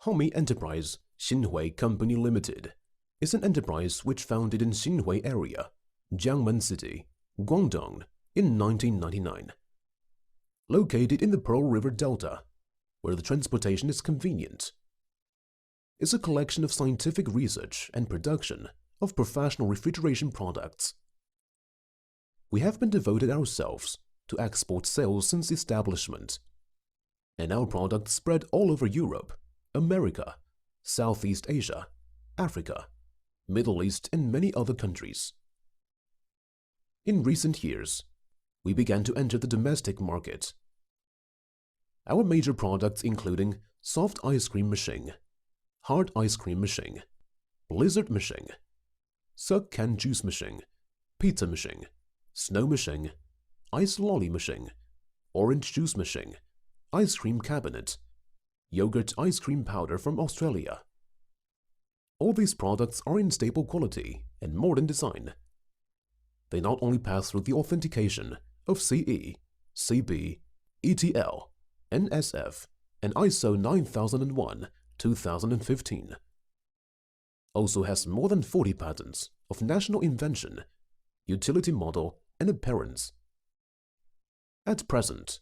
Hongmi Enterprise Xinhui Company Limited is an enterprise which founded in Xinhui area, Jiangmen City, Guangdong in 1999. Located in the Pearl River Delta, where the transportation is convenient. It's a collection of scientific research and production of professional refrigeration products. We have been devoted ourselves to export sales since establishment, and our products spread all over Europe, America, Southeast Asia, Africa, Middle East, and many other countries. In recent years, we began to enter the domestic market. Our major products including soft ice cream machine, hard ice cream machine, blizzard machine, suck can juice machine, pizza machine, snow machine, ice lolly machine, orange juice machine, ice cream cabinet, yogurt ice cream powder from Australia. All these products are in stable quality and modern design. They not only pass through the authentication of CE, CB, ETL, NSF, and ISO 9001-2015. Also has more than 40 patents of national invention, utility model, and appearance. At present,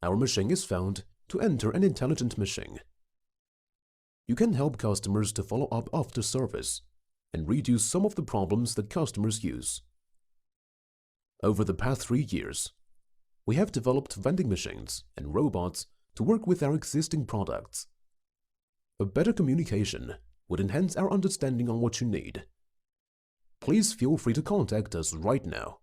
our machine is found to enter an intelligent machine. You can help customers to follow up after service and reduce some of the problems that customers use. Over the past 3 years, we have developed vending machines and robots to work with our existing products. A better communication would enhance our understanding on what you need. Please feel free to contact us right now.